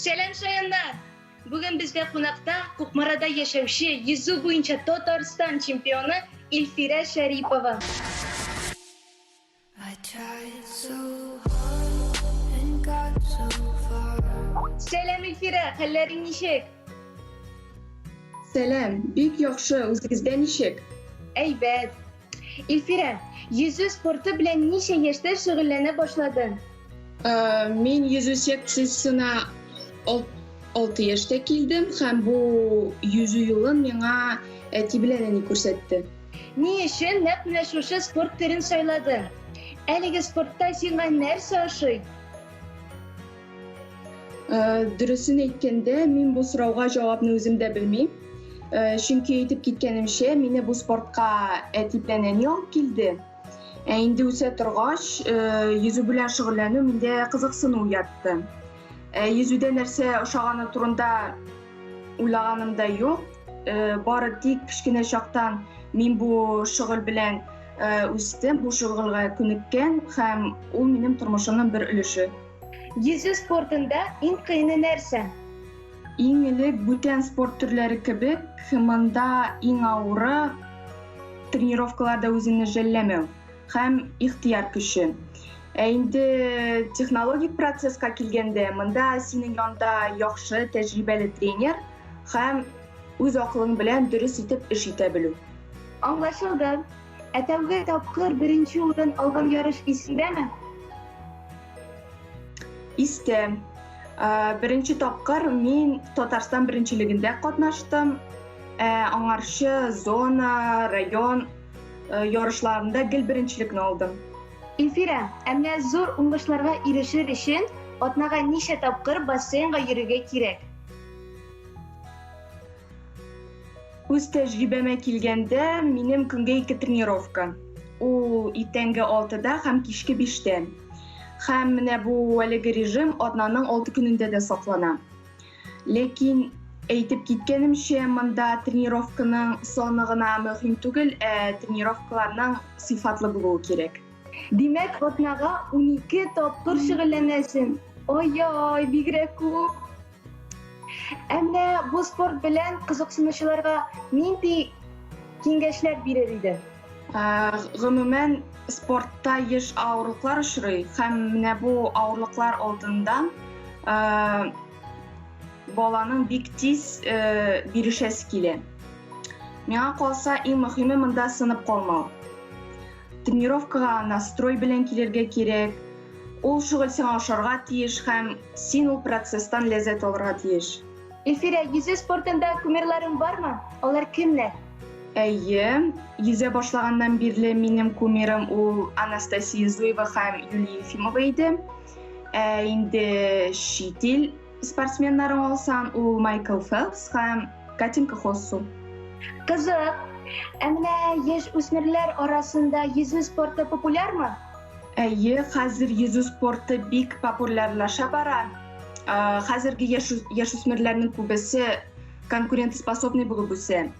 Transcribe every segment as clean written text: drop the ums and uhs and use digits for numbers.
Selam soyanlar. Bugün bizde konakta Kukmara'da yaşayan yüzü boyunca Tatarstan şampiyonu İlfira Şeripova. Selam İlfira, hallerin nişek? Selam, büyük yaxşı, o'zingizda nishik? Evet. İlfira, yüzü sportu bilen nice yaşta şug'ullana başladın? Men yüzü seksiyasına 6 yoshda keldim ham bu yüzü yılın menga bilenini ko'rsatdi. Niye için ne şuşa sport türünü söyledin? Eligi sportta sirma nerse aşıy? Dürüsün aytganda men bu so'rovga javobni o'zim da bilmayman. Chunki aytib ketganimcha meni bu sportga aytiblanani olib keldi. Endi o'sa turg'ach yüzü bilan shug'ullanish menda qiziqsin uyatdi. Yüzüde narsa o'shagani turida o'ylaganimda yo'q. Bari tik kichkina chaqdan men bu shug'ul bilan o'sdim, bu shug'ulga ko'nikkan ham u mening turmushimning bir ulushi. Yüzü sportunda en qiyini nerse? Eng ilk butun sport turlari kabi menda eng og'iri trenirovkalarda o'zini jallamaw ham ixtiyor kuchi. Endi texnologik prosesga kelganda menda sening yonida yaxshi tajribali trener ham o'z aqling bilan durust etib ish eta biluv. Anlaşıldı. Etavga tapkır birinci o'rin olgan yarış esingdami? Esda. Birinchi topqir men Tatarston birinchiligida qatnashdim. Angarshi zona, rayon yarışlarında gil birinchilikni oldim. İlfira, emne zor uңғышларға erişir için atnaga nice tapkır basseynga yürüge kirek? O'z tajribama kelganda mening kunga 2 trenirovka. U ertangi 6da ham kechki 5da. Ham mana bu haligi rejim atnaning 6 kunida da saqlanadi. Lekin aytib ketganimcha menda trenirovkaning soniga muhim tugul, trenirovkalarning sifatli bo'lishi kerak. Demek atnaga 12 tapkır şug'ullanasan. Oy, bigrak ko'p. Emne bu sport bilen qiziqsinuvchilarga nindi kengashlar berar edi? G'umuman sportda yesh og'riqlar uchraydi. Ham mana bu og'riqlar oldidan bolaning bek tez berishasi keladi. Menga qolsa eng muhimi menda sinib qolmoq. Trenirovkaga nastroy bilan kelirga kerak. U shug'ul sen oshirga tiyish ham sen u prosesdan lazzat olirga tiyish. İlfira, yüzü sportunda kumirlarin var mı? Onlar kimler? Yüze boshlagandan beri mening kumirim u Anastasiya Zuyeva ham Yuliya Yefimova edi. Endi chet el sportsmenlarini olsam u Michael Phelps ham Katinka Hosszu. Qiziq. Emne yaş o'smirlar arasında yüzü sportu popüler mi? Hozir yüzü sporti bek populyarlasha boradi. Hozirgi yosh o'smirlarning ko'pisi konkurentsiyaspособный bo'lib o'sadi.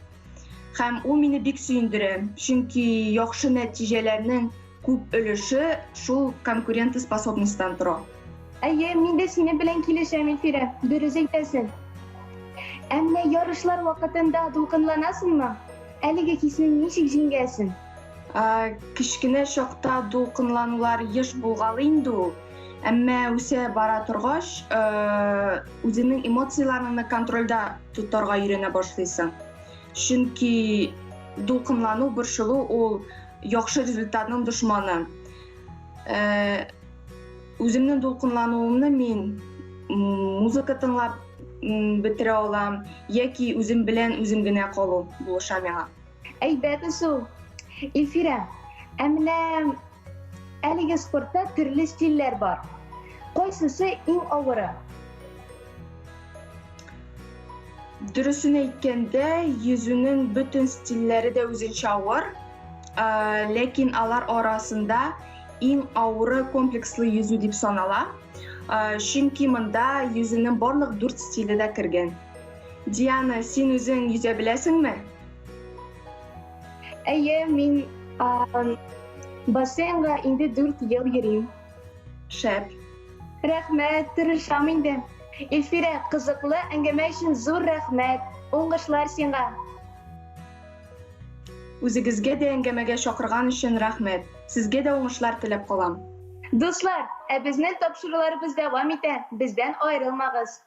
Ham u meni bek suyundiradi, chunki yaxshi natijalarning ko'p ulushi shu konkurentsiyaspособностьdan turadi. Men de seni bilen kelishim İlfira, dürüst aytasan. Emne yarışlar vaqtida to'lqinlanasizmi? Aliga kesini nechik jengasin? Kichkina chaqda to'lqinlanuvlar yosh bo'lg'ali endi u. Ammo o'sa bora turg'ach, o'zining emotsiyalarini kontrolda tutarga o'rgana boshlaysan. Chunki to'lqinlanuv bir xil u yaxshi rezultatning dushmani. O'zimning to'lqinlanuvimni men muzika tinglab bitira olam yoki o'zim bilan o'zimgina qoluv bo'lishi menga. Aybat usul. İlfira, emne aliga sportda turli stiller var. Qaysisi eng og'iri? Durusini aytganda, yüzünün bütün stillari de o'zicha og'ir. Lekin ular orasida eng og'iri kompleksli yüzü deb sanaladi. Chunki menda yüzüning barliq 4 stilida kirgan. Diana, sen o'zing yuza bilasingmi? Men basseynga endi 4 yil yurayim. Shap. Rahmat, tirisham endi. Elfira, kızıklı әңгәмә için zor rәхмәт. Уңышлар сиңа. Үзегезгә дә әңгәмәгә чакырган өчен рәхмәт. Сезгә дә уңышлар теләп калам. Дуслар, безнең тапшыруларыбыз дәвам итә. Бездән аерылмагыз.